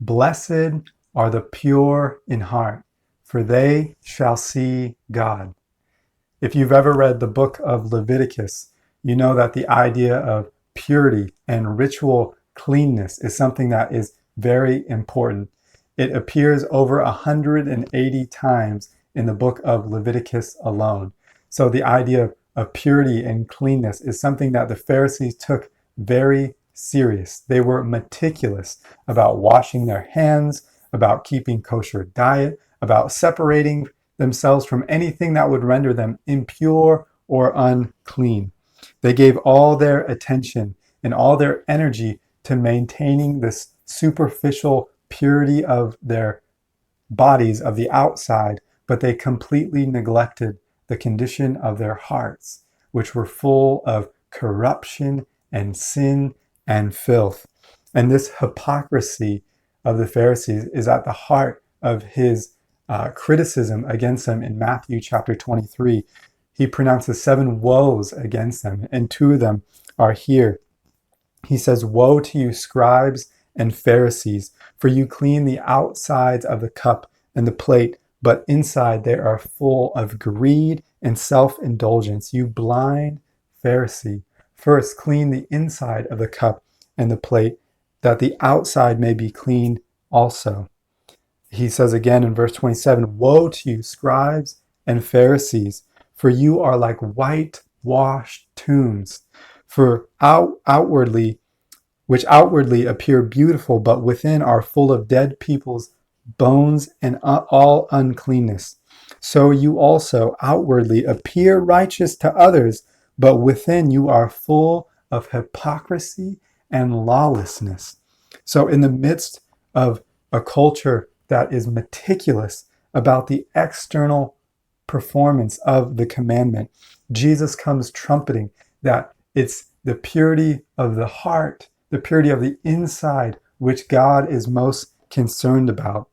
Blessed are the pure in heart, for they shall see God. If you've ever read the book of Leviticus, you know that the idea of purity and ritual cleanness is something that is very important. It appears over 180 times in the book of Leviticus alone. So the idea of purity and cleanness is something that the Pharisees took very serious. They were meticulous about washing their hands, about keeping kosher diet, about separating themselves from anything that would render them impure or unclean. They gave all their attention and all their energy to maintaining this superficial purity of their bodies, of the outside, but they completely neglected the condition of their hearts, which were full of corruption and sin and filth. And this hypocrisy of the Pharisees is at the heart of his criticism against them in Matthew chapter 23. He pronounces 7 woes against them, and 2 of them are here. He says, "Woe to you, scribes and Pharisees, for you clean the outsides of the cup and the plate, but inside they are full of greed and self-indulgence. You blind Pharisee, first clean the inside of the cup and the plate, that the outside may be clean also." He says again in verse 27, "Woe to you, scribes and Pharisees, for you are like whitewashed tombs, for outwardly, which outwardly appear beautiful, but within are full of dead people's bones and all uncleanness. So you also outwardly appear righteous to others, but within you are full of hypocrisy and lawlessness." So in the midst of a culture that is meticulous about the external performance of the commandment, Jesus comes trumpeting that it's the purity of the heart, the purity of the inside, which God is most concerned about.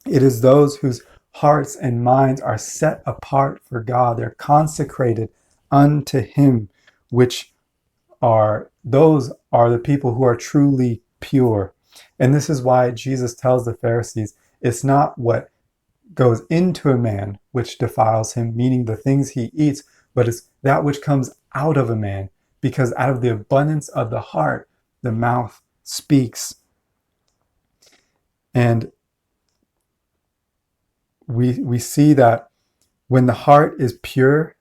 It is those whose hearts and minds are set apart for God. They're consecrated unto Him, which those are the people who are truly pure. And this is why Jesus tells the Pharisees, it's not what goes into a man which defiles him, meaning the things he eats, but it's that which comes out of a man, because out of the abundance of the heart, the mouth speaks. And we see that when the heart is pure,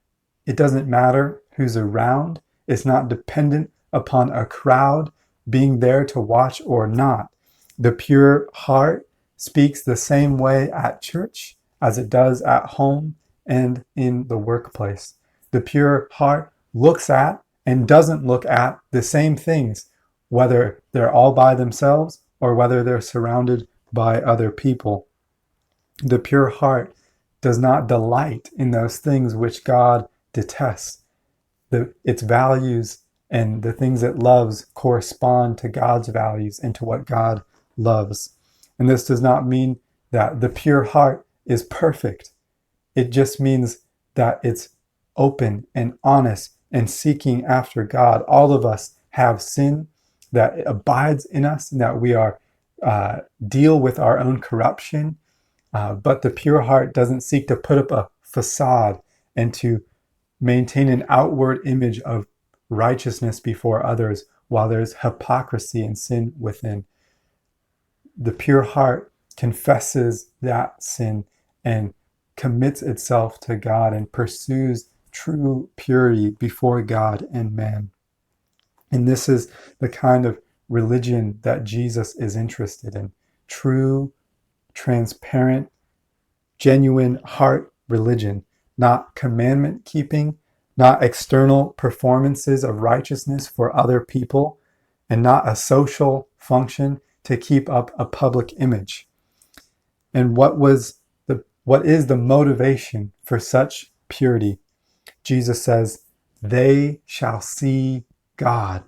it doesn't matter who's around. It's not dependent upon a crowd being there to watch or not. The pure heart speaks the same way at church as it does at home and in the workplace. The pure heart looks at and doesn't look at the same things, whether they're all by themselves or whether they're surrounded by other people. The pure heart does not delight in those things which God detests. Its values and the things it loves correspond to God's values and to what God loves. And this does not mean that the pure heart is perfect. It just means that it's open and honest and seeking after God. All of us have sin that abides in us and that we are deal with our own corruption. But the pure heart doesn't seek to put up a facade and to maintain an outward image of righteousness before others while there's hypocrisy and sin within. The pure heart confesses that sin and commits itself to God and pursues true purity before God and man. And this is the kind of religion that Jesus is interested in. True, transparent, genuine heart religion, not commandment keeping, not external performances of righteousness for other people, and not a social function to keep up a public image. And what is the motivation for such purity? Jesus says, "They shall see God."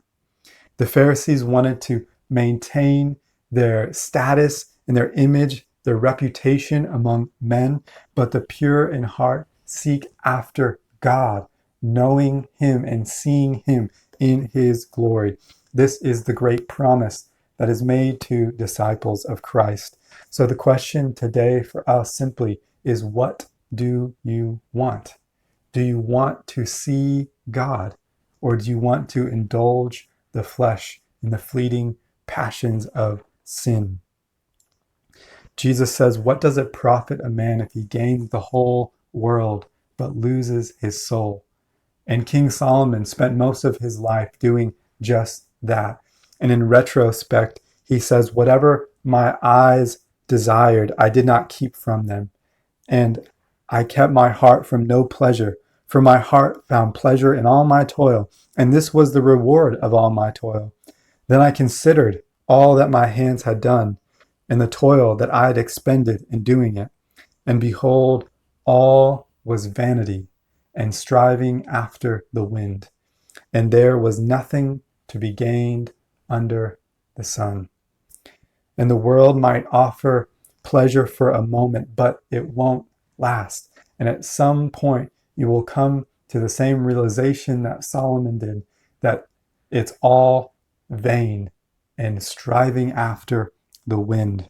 The Pharisees wanted to maintain their status and their image, their reputation among men, but the pure in heart seek after God, knowing Him and seeing Him in His glory. This is the great promise that is made to disciples of Christ. So the question today for us simply is, what do you want? Do you want to see God, or do you want to indulge the flesh in the fleeting passions of sin? Jesus says, what does it profit a man if he gains the whole world but loses his soul? And King Solomon spent most of his life doing just that. And in retrospect, he says, whatever my eyes desired, I did not keep from them. And I kept my heart from no pleasure, for my heart found pleasure in all my toil, and this was the reward of all my toil. Then I considered all that my hands had done, and the toil that I had expended in doing it. And behold, all was vanity and striving after the wind, and there was nothing to be gained under the sun. And the world might offer pleasure for a moment, but it won't last. And at some point, you will come to the same realization that Solomon did, that it's all vain and striving after the wind.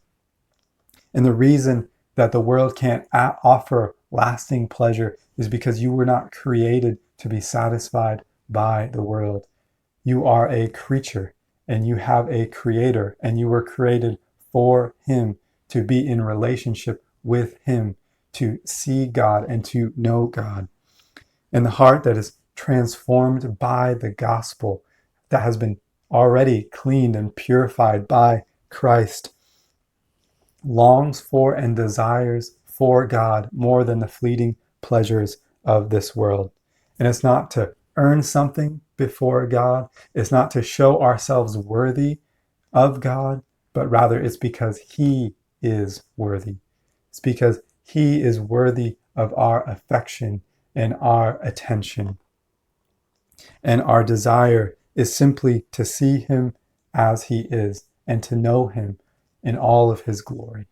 And the reason that the world can't offer lasting pleasure is because you were not created to be satisfied by the world. You are a creature and you have a creator, and you were created for him, to be in relationship with him, to see God and to know God. And the heart that is transformed by the gospel, that has been already cleaned and purified by Christ, longs for and desires for God more than the fleeting pleasures of this world. And it's not to earn something before God. It's not to show ourselves worthy of God, but rather it's because he is worthy. It's because he is worthy of our affection and our attention. And our desire is simply to see him as he is and to know him in all of his glory.